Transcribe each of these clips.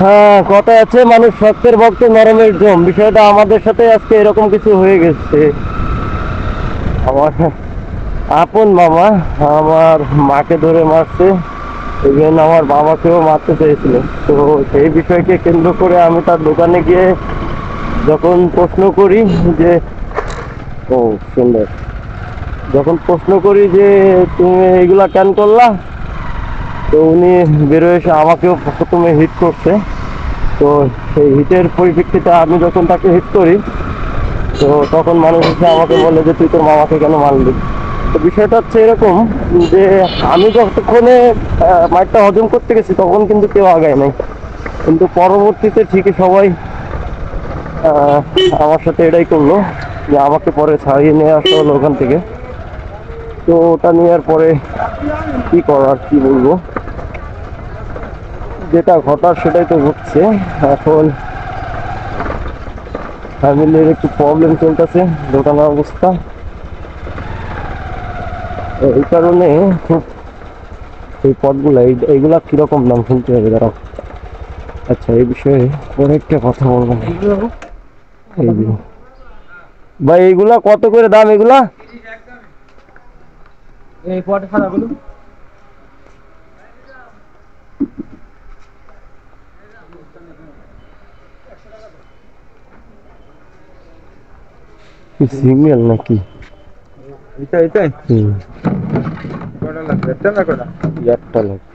হ্যাঁ, কথা আছে মানুষ শক্তের ভক্ত নরমের জম। বিষয়টা আমাদের সাথে আজকে এরকম কিছু হয়ে গেছে। আমার আপন মামা আমার মাকে ধরে মারছে, ইভেন আমার বাবাকেও মারতে চেয়েছিল। তো সেই বিষয়কে কেন্দ্র করে আমি তার দোকানে গিয়ে যখন প্রশ্ন করি যে, ও সুন্দর, যখন প্রশ্ন করি যে তুমি এগুলা কেন করলা, তো উনি বেরোয় এসে আমাকেও প্রথমে হিট করছে। তো সেই হিটের পরিপ্রেক্ষিতে আমি যখন তাকে হিট করি, তো তখন মানুষ এসে আমাকে বলে যে তুই তোর মামাকে কেন মারলি। তো বিষয়টা হচ্ছে এরকম যে আমি যতক্ষণে মাইকটা হজম করতে গেছি তখন কিন্তু কেউ আগায় নাই, কিন্তু পরবর্তীতে ঠিকই সবাই আহ, আমার সাথে এটাই করলো যে আমাকে পরে ছাড়িয়ে নিয়ে আসা হলো ওখান থেকে। তো ওটা নেওয়ার পরে কি করার, কি বলবো, যেটা ঘটার সেটাই তো ঘটছে। এখন ফ্যামিলির একটু প্রবলেম চলতেছে, দোকানের অবস্থা এই কারণে খুব। এই পথগুলো এইগুলা কিরকম দাম শুনতে হবে দাঁড়াও। আচ্ছা, এই বিষয়ে পরে একটা কথা বলবো। এই যে ভাই, এইগুলা কত করে দাম এগুলা? এই পটে খারাপগুলো সিঙ্গেল নাকি? এটাই হুম, কটা লাগবে? একটা না কটা? একটা লাগবে।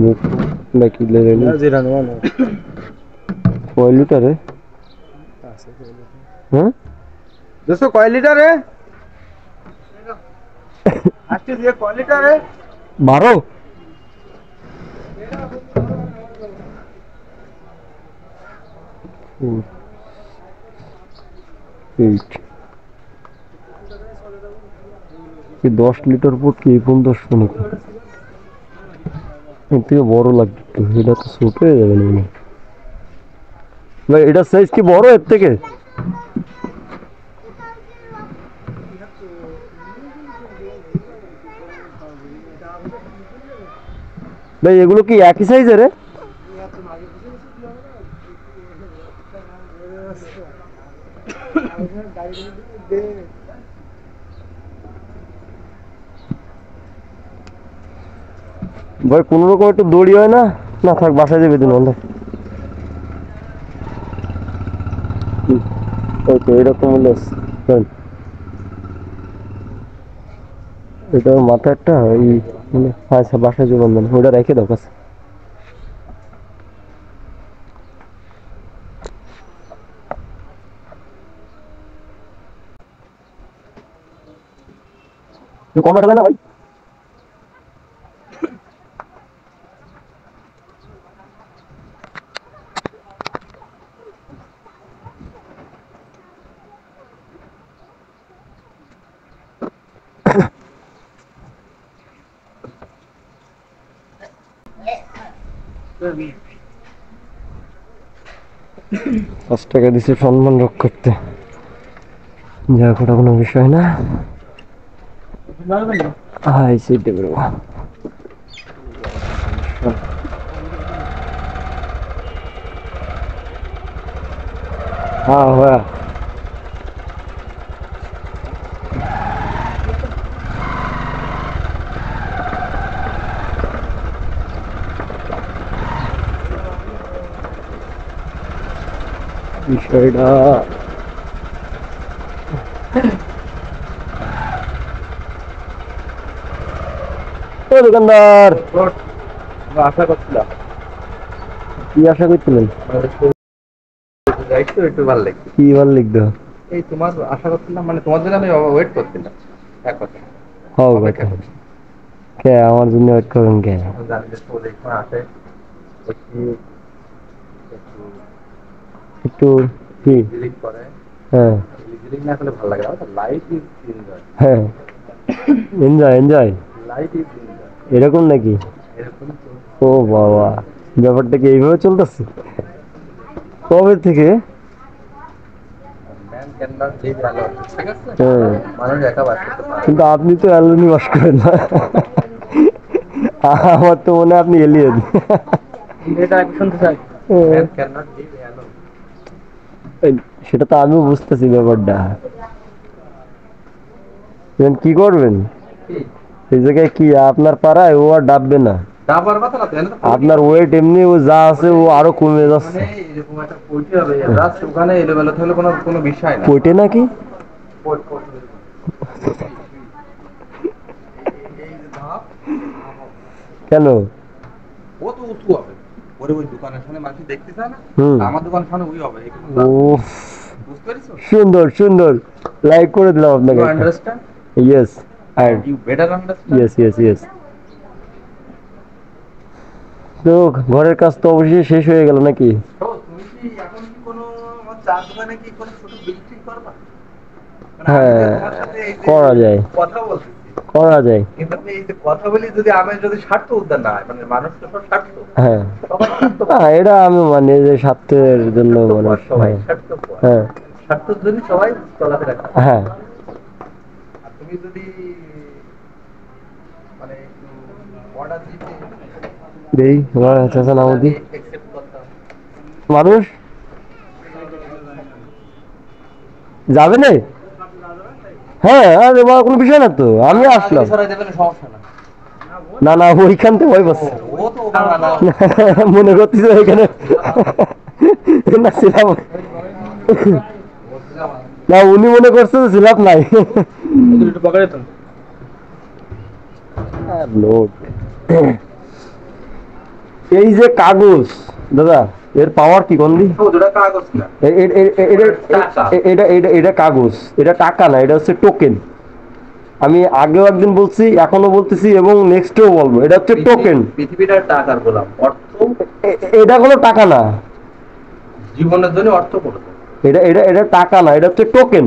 মুখ নাকি লেগে নি? যেটা নেওয়া নেই কয় লিটারে? হ্যাঁ, 200 কয় লিটারে? আজকে দিয়ে কয় লিটারে? 12। হুম, 8 কি 10 লিটার পর কি 1500 নাকি? এর থেকে বড় লাগবে একটু, এটা তো ছোট হয়ে যাবে না মনে হয়। ভাই এটার সাইজ কি বড় এর থেকে? ভাই এগুলো কি একই সাইজের? ভাই কোনো রকম একটু দড়ি হয় না? না থাক, বাসায় যাবে দিন অনেক। এই তো এরকম হলে চল। এটা মাথাটা এই মানে আচ্ছা, বাসায় যাবেন না, ওটা রেখে দাও কাছে। কম রাখা যায় না ভাই? পাঁচ টাকা দিছে সম্মান রক্ষা করতে, যা ওটা কোনো বিষয় না। হাই সেটা বেরোবো। হ্যাঁ হ্যাঁ, বিষয়টা ও দোকানদার, আশা করছিলাম কি আশা করছিলেন? যাইতো একটু ভালো লাগছে। কি ভাল লিখতে? এই তোমার আশা করছিলাম, মানে তোমার জন্য আমি ওয়েট করছিলাম। এক কথা হও অপেক্ষা কথা, করছি। কে আমার জন্য ওয়েট করবেন কে? এখন জানি যে প্রজেক্ট আসে একটু একটু কি? ডিলিট করে। হ্যাঁ ডিলিট না করলে ভালো লাগে না, লাইফ ইজ এনজয়। হ্যাঁ, enjoy enjoy, life is enjoy এরকম নাকি? এরকম তো। ও বাবা, ব্যাপারটা কি এইভাবে চলতেছে কবে থেকে? Man can not live alone, ঠিক আছে? হ্যাঁ, মানুষ একা বাঁচতে পারে না। কিন্তু আপনি তো অ্যালোনি বাস করেন না। আমার তো মনে হয় আপনি এলিয়েন। এটা আগে শুনতে চাই। Man cannot live alone. সেটা তো আমিও বুঝতেছি ব্যাপারটা। এখন কি করবেন কি? এই জায়গায়? কি আপনার পাড়ায় ও আর ডাববে না? ডাবার কথা না তো, এনে তো আপনার ওয়েট এমনি ও যা আছে ও আরো কমে যাচ্ছে। মানে এরকম একটা পৈঠি হবে, জাস্ট ওখানে এলোমেলো থাকলে কোনো কোনো বিষয় না। পটে নাকি? এই যে ধাপ, কেন? ও তো উঁচু হবে। ওরে ওই দোকানের সামনে মানুষ দেখতে চায় না, হুম। আমার দোকানের সামনে ওই হবে। ও বুঝতে পারিস? সুন্দর সুন্দর, লাইক করে দিলাম আপনাকে। You understand? Yes You better understand? Yes yes yes. তো ঘরের কাজ তো অবশ্যই শেষ হয়ে গেল নাকি? তো তুমি কি এখন কি কোনো আমার চা দোকানে কি কোনো ছোট বিল্ডিং করবা? মানে আমি হ্যাঁ, যে তোমার সাথে এই যে করা যায়। কথা বলতেছি, করা যায়। কিন্তু আমি এই যে কথা বলি, যদি আমি যদি স্বার্থ উদ্ধার না হয়, মানে মানুষ তো সব স্বার্থ, হ্যাঁ সবার স্বার্থ এটা আমি মানি যে স্বার্থের জন্য স্বার্থপর মানুষ। সবাই, হ্যাঁ স্বার্থপর। হ্যাঁ স্বার্থের জন্য সবাই চলাফেরা করে। হ্যাঁ। আর তুমি যদি মানে একটু অর্ডার দিতে দেই আমার চাচা নামদি accept করতাম। মানুষ যাবে না। হ্যাঁ আরে বাবা, কোনো বিষয় না তো, আমি আসলাম। সরাই দেবেন, সমস্যা না। না না, ওইখান থেকে ভয় পাচ্ছে। ও তো ওখানে না, মনে করতেছে ওইখানে না ছিলাম। না উনি মনে করছে যে ছিলাম নাই। একটু পকেটে তো লোড। এই যে কাগজ দাদা, এর পাওয়ার কি গন্ডি? ও দুটা কাগজ না। এটা কাগজ, এটা টাকা না, এটা হচ্ছে টোকেন। আমি আগেও একদিন বলছি, এখনো বলতেছি এবং নেক্সটেও বলবো, এটা হচ্ছে টোকেন। পৃথিবীটার টাকার গোলাম, অর্থ এটা কোনো টাকা না, জীবনের জন্য অর্থ করতে। এটা টাকা না, এটা হচ্ছে টোকেন।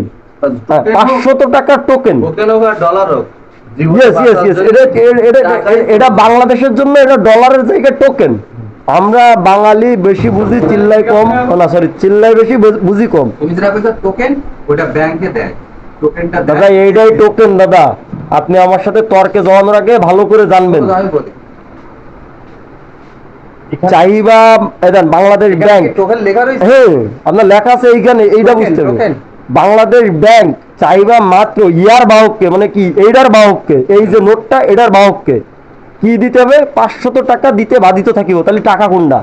500 টাকার টোকেন। টোকেন হোক আর ডলার হোক, ইয়েস ইয়েস ইয়েস, এটা বাংলাদেশের জন্য এটা ডলারের জায়গায় টোকেন। আমরা বাঙালি বেশি বুঝি, চিল্লাই কম, না সরি চিল্লাই বেশি বুঝি কম। তুমি যেটা বলছো টোকেন, ওটা ব্যাংকে দেয়। টোকেনটা দাদা এইটাই টোকেন দাদা, আপনি আমার সাথে তর্কে জড়ানোর আগে ভালো করে জানবেন। আমি বলি চাহিদা বাংলাদেশ ব্যাংক, টোকেন লেখা রয়েছে। হ্যাঁ আপনার লেখা আছে এইখানে, এইটা টোকেন, বুঝতে হবে। টোকেন। বাংলাদেশ ব্যাংক চাহিদা মাত্র ইয়ার বাহককে, মানে কি এইটার বাহককে, এই যে নোটটা এটার বাহককে কি দিতে হবে? 500 টাকা দিতে বাধিত থাকিব। তাহলে টাকা কোনটা?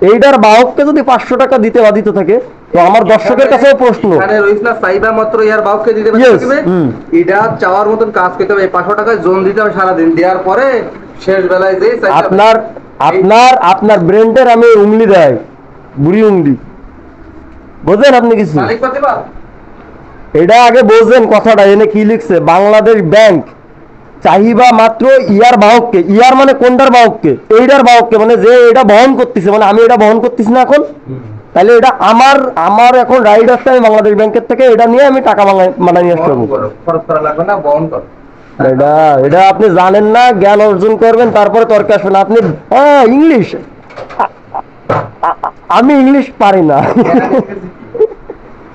এইটার বাহককে যদি 500 টাকা দিতে বাধিত থাকে, তো আমার দর্শকের কাছেও প্রশ্ন, এখানে রইছ না চাইবা মাত্র ইয়ার বাহককে দিতে Yes, হবে। এটা চাওয়ার মতন কাজ করতে হবে। 500 টাকা জোন দিতে হবে সারা দিন, দেওয়ার পরে শেষ বেলায় যে আপনার আপনার আপনার ব্রেন্ডের আমি উংলি দেয়, বুড়ি উংলি, বোঝেন আপনি কিছু? মালিক পাতে বা এটা আগে বোঝেন কথাটা, এনে কি লিখছে? বাংলাদেশ ব্যাংক চাহিবা মাত্র ইয়ার বাহককে, ইয়ার মানে কোনটার বাহককে? এইটার বাহককে, মানে যে এটা বহন করতেছে, মানে আমি এটা বহন করতেছি না এখন, তাহলে এটা আমার আমার এখন রাইট আছে, আমি বাংলাদেশ ব্যাংকের থেকে এটা নিয়ে আমি টাকা মানায় নিয়ে আসতে পারবো। খরচ করা লাগবে না, বহন করো। এটা এটা আপনি জানেন না, জ্ঞান অর্জন করবেন, তারপরে তর্কে আসবেন। আপনি হ্যাঁ ইংলিশ, আমি ইংলিশ পারি না।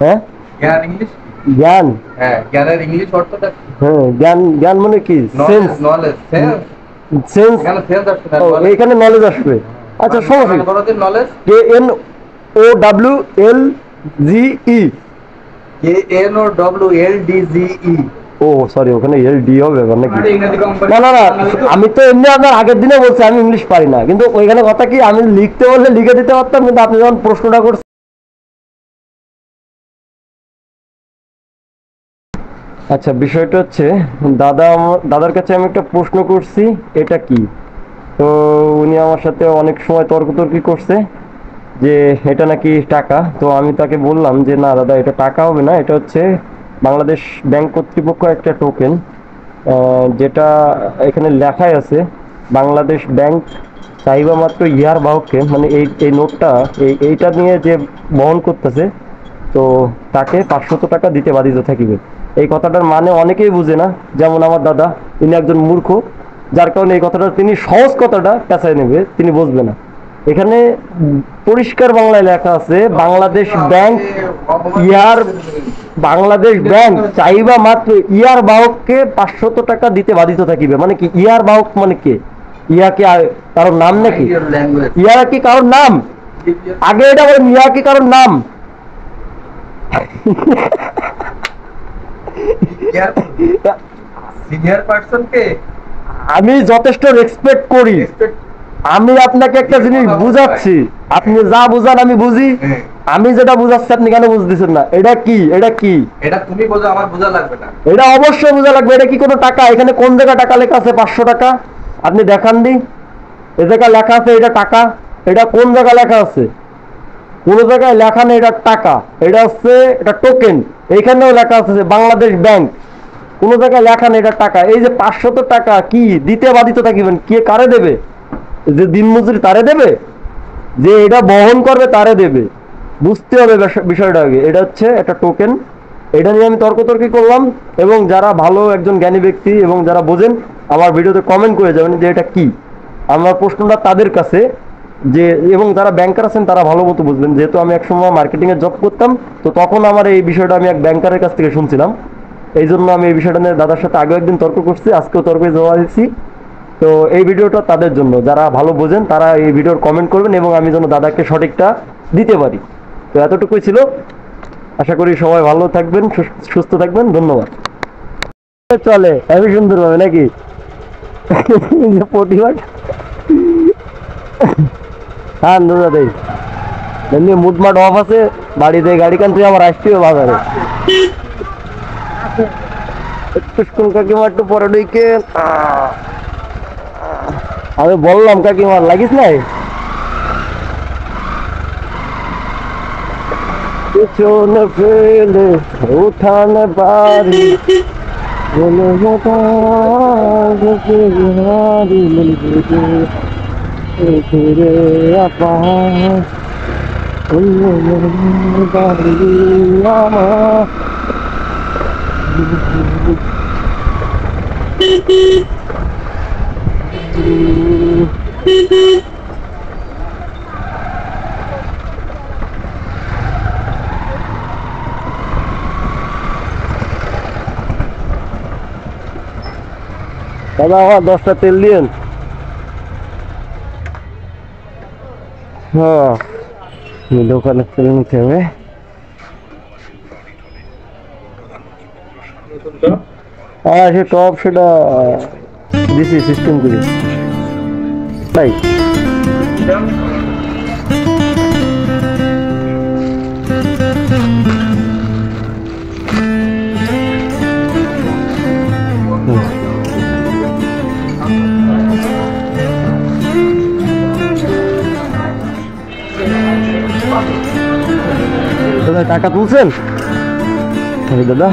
হ্যাঁ জ্ঞান ইংলিশ, জ্ঞান, হ্যাঁ জ্ঞানের ইংলিশ অর্থটা হ্যাঁ জ্ঞান, জ্ঞান মানে কি? সেন্স, নলেজ, সেন্স, এখানে সেন্স আসছে না, এইখানে নলেজ আসবে। আচ্ছা সমস্যা কোনদিন নলেজ KNOWLGE, KNOWLDGE। ও সরি, ওখানে LD হবে ব্যাপার নাকি? ইংরেজি কোম্পানি। না না না, আমি তো এমনি আপনার আগের দিনে বলছি আমি ইংলিশ পারি না, কিন্তু ওইখানে কথা কি, আমি লিখতে বললে লিখে দিতে পারতাম, কিন্তু আপনি যখন প্রশ্নটা করছেন। আচ্ছা বিষয়টা হচ্ছে, দাদার কাছে আমি একটা প্রশ্ন করছি, এটা কি? তো উনি আমার সাথে অনেক সময় তর্কতর্কি করছে যে এটা নাকি টাকা। তো আমি তাকে বললাম যে না দাদা, এটা টাকা হবে না, এটা হচ্ছে বাংলাদেশ ব্যাংক কর্তৃপক্ষ একটা টোকেন, যেটা এখানে লেখাই আছে বাংলাদেশ ব্যাংক চাহিদা মাত্র ইয়ার বাহককে, মানে এই নোটটা এইটা নিয়ে যে বহন করতেছে, তো তাকে 500 টাকা দিতে বাধিত থাকিবে। এই কথাটার মানে অনেকেই বুঝে না, যেমন আমার দাদা, ইনি একজন মূর্খ, যার কারণে এই কথাটা তিনি সহজ কথাটা পেঁচায় নেবে, তিনি বুঝবে না। এখানে পরিষ্কার বাংলায় লেখা আছে বাংলাদেশ ব্যাংক ইয়ার, বাংলাদেশ ব্যাংক চাইবা মাত্র ইয়ার বাহককে 500 টাকা দিতে বাধিত থাকিবে। মানে কি ইয়ার বাহক মানে কে? ইয়া কি কারোর নাম নাকি? Your language. ইয়া কি কারোর নাম? আগে এটা বলেন, ইয়া কি কারোর নাম? সিনিয়র পার্সন কে আমি যথেষ্ট রেসপেক্ট করি। আমি আপনাকে একটা জিনিস বুঝাচ্ছি, আপনি যা বুঝান আমি বুঝি। হ্যাঁ। আমি যেটা বুঝাচ্ছি আপনি কেন বুঝতেছেন না? এটা কি, এটা কি? এটা তুমি বোঝো, আমার বোঝা লাগবে না। এটা অবশ্যই বোঝা লাগবে। এটা কি কোনো টাকা? এখানে কোন জায়গায় টাকা লেখা আছে 500 টাকা? আপনি দেখান দি, এ জায়গায় লেখা আছে এটা টাকা। এটা কোন জায়গায় লেখা আছে? কোন জায়গায় লেখা নেই এটা টাকা, এটা হচ্ছে এটা টোকেন। এইখানেও লেখা আছে যে বাংলাদেশ ব্যাংক, কোন জায়গায় লেখা নেই এটা টাকা। এই যে 500 টাকা কি দিতে বাধিত থাকিবেন? কে কারে দেবে? যে দিনমজুরি তারে দেবে, যে এটা বহন করবে তারে দেবে। বুঝতে হবে বিষয়টা আগে। এটা হচ্ছে একটা টোকেন। এটা নিয়ে আমি তর্কতর্কি করলাম, এবং যারা ভালো একজন জ্ঞানী ব্যক্তি এবং যারা বোঝেন আমার ভিডিওতে কমেন্ট করে যাবেন যে এটা কি। আমার প্রশ্নটা তাদের কাছে, যে এবং যারা ব্যাংকার আছেন তারা ভালো মতো বুঝবেন, যেহেতু আমি একসময় মার্কেটিংয়ে জব করতাম, তো তখন আমার এই বিষয়টা আমি এক ব্যাংকারের কাছ থেকে শুনছিলাম। এই জন্য আমি এই বিষয়টা নিয়ে দাদার সাথে আগেও একদিন তর্ক করছি, আজকেও তর্কে জবাব দিচ্ছি। তো এই ভিডিওটা তাদের জন্য, যারা ভালো বোঝেন তারা এই ভিডিওর কমেন্ট করবেন, এবং আমি যেন দাদাকে সঠিকটা দিতে পারি। তো এতটুকুই ছিল। আশা করি সবাই ভালো থাকবেন, সুস্থ থাকবেন। ধন্যবাদ। চলে হেবি সুন্দর ভাবে নাকি? প্রতিবাদ হ্যাঁ দাদা দেই এমনি মুটমাট অফ আছে বাড়িতে, গাড়ি কান তুই আমার আসতে হবে বাজারে। কাকিমা একটু পরে ঢুকে আমি বললাম কাকিমা লাগিস নাই পিছনে ফেলে উঠানে বাড়ি বলে ফিরে আপা আমার দাদা আমার 10টা তেল দিন। হ্যাঁ দোকানে তেল নিতে হবে। হ্যাঁ সে টপ সেটা দিছি সিস্টেম করি তাই। দাদা টাকা তুলছেন? দাদা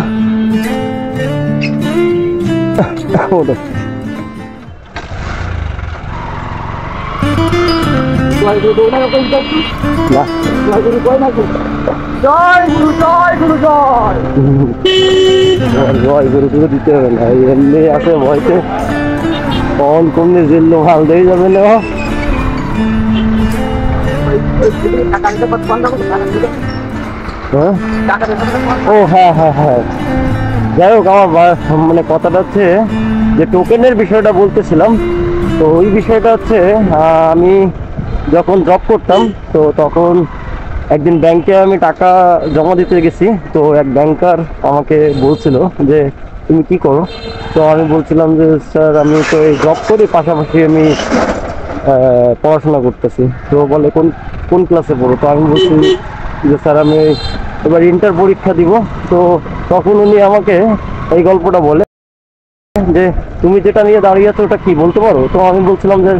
জয় গুরু গুরু দিতে হবে না, এমনি আছে ভয়তে কখন কমনি জেল ভাল দিয়ে যাবে না। ও হ্যাঁ হ্যাঁ হ্যাঁ, যাই হোক আমার মানে কথাটা হচ্ছে যে টোকেনের বিষয়টা বলতেছিলাম। তো ওই বিষয়টা হচ্ছে আমি যখন জব করতাম, তো তখন একদিন ব্যাংকে আমি টাকা জমা দিতে গেছি। তো এক ব্যাংকার আমাকে বলছিল যে তুমি কি করো? তো আমি বলছিলাম যে স্যার আমি তো এই জব করি, পাশাপাশি আমি পড়াশোনা করতেছি। তো বলে কোন কোন ক্লাসে পড়ো? তো আমি বলছি যে স্যার আমি এবার ইন্টার পরীক্ষা দিব। তো তখন উনি আমাকে এই গল্পটা বলে যে তুমি যেটা নিয়ে দাঁড়িয়ে আছো ওটা কি বলতে পারো? তো আমি বলছিলাম যে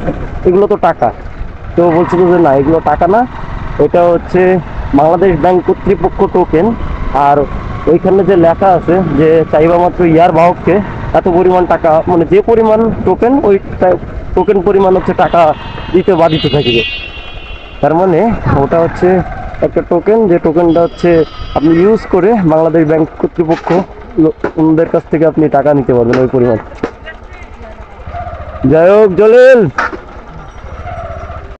এগুলো তো টাকা। তো বলছিল যে না এগুলো টাকা না, এটা হচ্ছে বাংলাদেশ ব্যাংক কর্তৃপক্ষ টোকেন। আর ওইখানে যে লেখা আছে যে চাইবা মাত্র ইয়ার বাহককে এত পরিমাণ টাকা, মানে যে পরিমাণ টোকেন ওই টোকেন পরিমাণ হচ্ছে টাকা দিতে বাধিত থাকবে। তার মানে ওটা হচ্ছে একটা টোকেন, যে টোকেনটা হচ্ছে আপনি ইউজ করে বাংলাদেশ ব্যাংক কর্তৃপক্ষ ওদের কাছ থেকে আপনি টাকা নিতে পারবেন ওই পরিমাণ। যাই হোক জলিল।